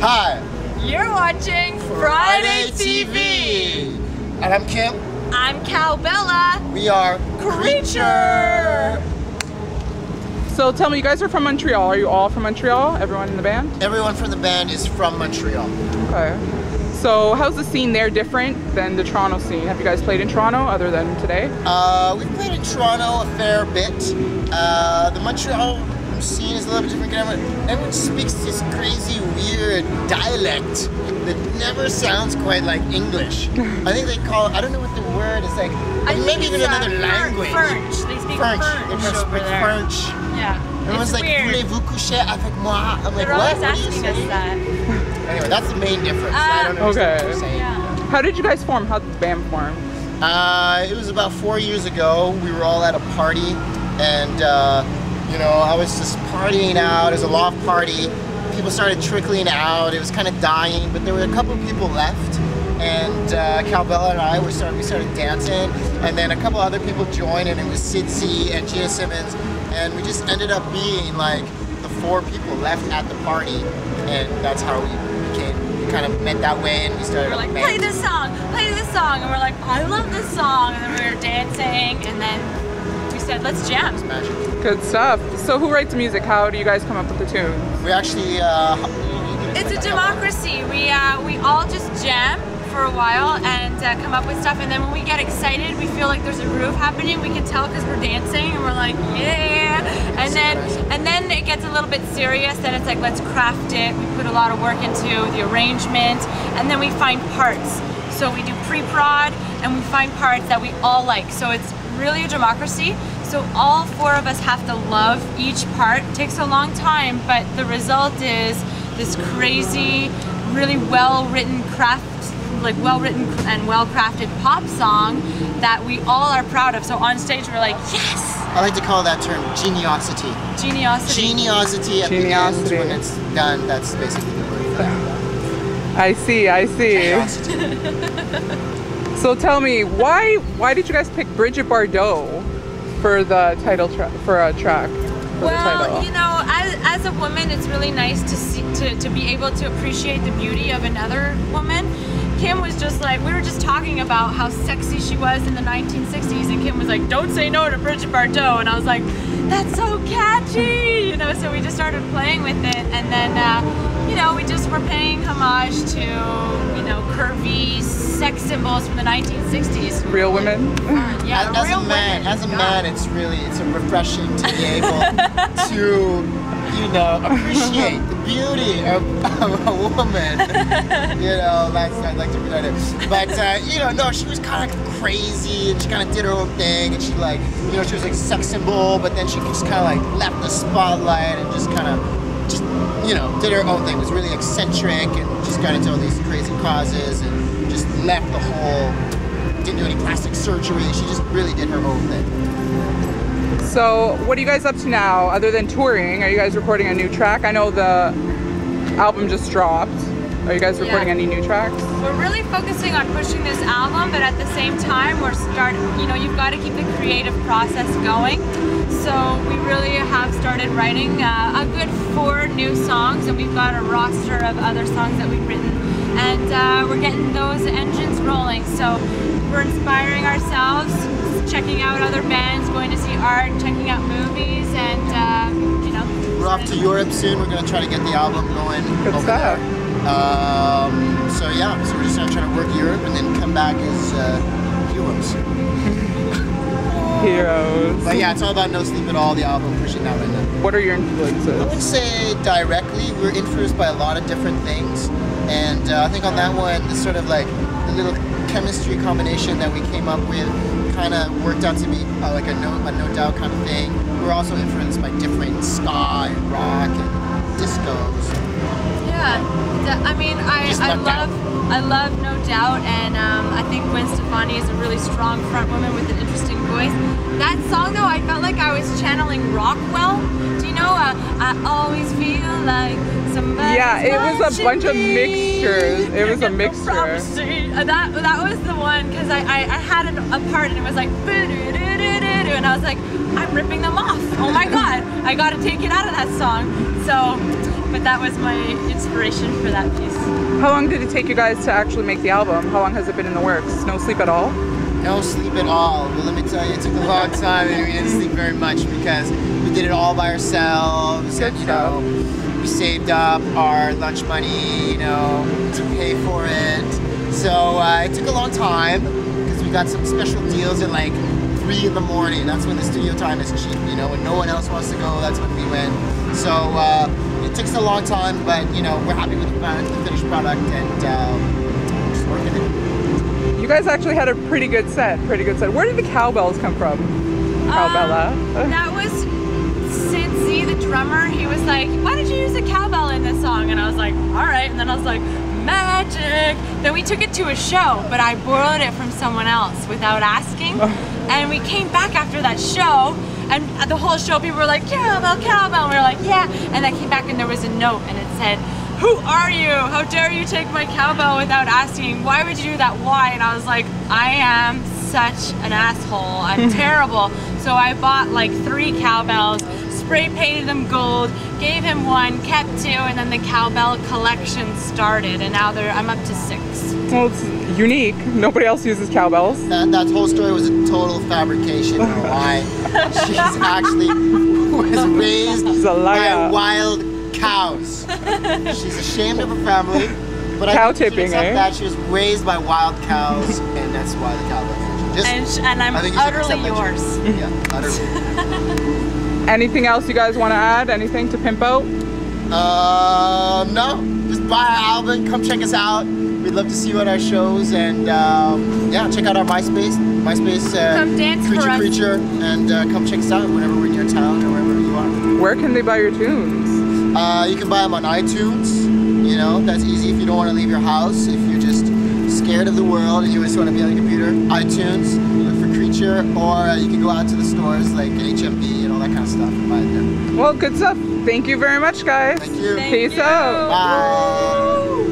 Hi. You're watching Friday TV. And I'm Kim. I'm Cowbella. We are Creature. So tell me, you guys are from Montreal. Are you all from Montreal? Everyone in the band? Everyone from the band is from Montreal. Okay. So how's the scene there different than the Toronto scene? Have you guys played in Toronto other than today? We've played in Toronto a fair bit. The Montreal scene is a little bit different. Everyone speaks this crazy, weird dialect that never sounds quite like English. I think they call it, I don't know what the word is, like maybe even another language. French. They speak French. They over speak there. French. Yeah. Everyone's like, voulez-vous coucher avec moi? I'm like, They're what? always asking us that. Anyway, that's the main difference. I don't understand what you're saying. Yeah. How did you guys form? How did the band form? It was about 4 years ago. We were all at a party, and you know, I was just partying out. It was a loft party. People started trickling out. It was kind of dying, but there were a couple of people left. And Cowbella and I we started dancing, and then a couple other people joined, and it was Sid C and Gina Simmons, and we just ended up being like the 4 people left at the party, and that's how we became. We kind of met that way, and we started. We're like, play this song, and we're like, I love this song, and then we were dancing, and then we said, let's jam. It's magic. Good stuff. So who writes music? How do you guys come up with the tunes? We actually. It's a democracy. We all just jam for a while and come up with stuff, and then when we get excited, we feel like there's a groove happening. We can tell because we're dancing, and we're like, yeah. And then it gets a little bit serious. Then it's like, let's craft it. We put a lot of work into the arrangement, and then we find parts. So we do pre-prod, and we find parts that we all like. So it's really a democracy. So all 4 of us have to love each part. It takes a long time, but the result is this crazy, really well-written well-written and well-crafted pop song that we all are proud of. So on stage we're like, yes! I like to call that term geniosity. Geniosity. Geniosity at the end when it's done, that's basically the word for that. I see. Geniosity. So tell me, why did you guys pick Bridget Bardot for the title track, for a track? Well, you know, as a woman, it's really nice to see, to be able to appreciate the beauty of another woman. Kim was just like, we were just talking about how sexy she was in the 1960s, and Kim was like, don't say no to Bridget Bardot, and I was like, that's so catchy, you know, so we just started playing with it, and then, you know, we just were paying homage to, you know, curvy sex symbols from the 1960s. Real women? Yeah, as a man, it's refreshing to be able to, you know, appreciate the beauty of a woman. You know, I'd like to be like it. But, you know, no, she was kind of crazy, and she kind of did her own thing, and she like, you know, she was like a sex symbol, but then she just kind of like left the spotlight and just kind of, you know, did her own thing. Was really eccentric and just got into all these crazy causes and just left the whole, didn't do any plastic surgery. She just really did her own thing. So what are you guys up to now other than touring? Are you guys recording a new track? I know the album just dropped. Are you guys recording any new tracks? We're really focusing on pushing this album, but at the same time we're you know, you've got to keep the creative process going. So we really have started writing a good 4 new songs, and we've got a roster of other songs that we've written, and we're getting those engines rolling. So we're inspiring ourselves, checking out other bands, going to see art, checking out movies, and you know. We're off to Europe soon. We're going to try to get the album going Good over stuff. there. So yeah, so we're just going to try to work Europe and then come back as heroes. Heroes. But yeah, it's all about No Sleep at All, the album, pushing that right now. What are your I influences? wouldn't say directly. We're influenced by a lot of different things, and I think on that one, the sort of like the little chemistry combination that we came up with kind of worked out to be like a no doubt kind of thing. We're also influenced by different ska and rock and discos. Yeah, I mean, I love No Doubt, and I think Gwen Stefani is a really strong front woman with an interesting voice. That song though, I felt like I was channeling Rockwell. Do you know, I always feel like somebody. Yeah, it was a bunch of mixtures. It was a mixture. That was the one, because I had a part and it was like, and I was like, I'm ripping them off. Oh my god, I gotta take it out of that song. So but that was my inspiration for that piece. How long did it take you guys to actually make the album? How long has it been in the works? No sleep at all? No sleep at all. Well, let me tell you, it took a long time and we didn't sleep very much because we did it all by ourselves. Good and, you know, we saved up our lunch money, you know, to pay for it. So it took a long time because we got some special deals at like 3 in the morning. That's when the studio time is cheap, you know, when no one else wants to go, that's when we went. So it takes a long time, but you know, we're happy with the finished product and just working it. You guys actually had a pretty good set, Where did the cowbells come from? Cowbella? That was Sid Z, the drummer. He was like, why did you use a cowbell in this song? And I was like, all right. And then I was like, magic. Then we took it to a show, but I borrowed it from someone else without asking. And we came back after that show, and the whole show people were like, cowbell, cowbell. And we were like, yeah. And I came back and there was a note and it said, who are you? How dare you take my cowbell without asking? Why would you do that? Why? And I was like, I am such an asshole. I'm terrible. So I bought like 3 cowbells, spray painted them gold, gave him 1, kept 2, and then the cowbell collection started. And now I'm up to 6. Well, it's unique. Nobody else uses cowbells. That whole story was a total fabrication. I don't know why. She's actually was raised by wild cows. She's ashamed of her family, but cow I think tipping, she accept that she was raised by wild cows, and that's why the cowbell connection. And I'm utterly yours. Yeah, utterly. Anything else you guys want to add? Anything to pimp out? No. Just buy our album. Come check us out. We'd love to see you at our shows, and yeah, check out our MySpace. Come dance for us. Creature, and come check us out whenever we're in your town or wherever you are. Where can they buy your tunes? You can buy them on iTunes. You know, that's easy if you don't want to leave your house. If you're just scared of the world and you just want to be on the computer, iTunes, look for Creature, or you can go out to the stores like HMV and all that kind of stuff and buy it there. Well, good stuff. Thank you very much, guys. Thank you. Peace out. Bye.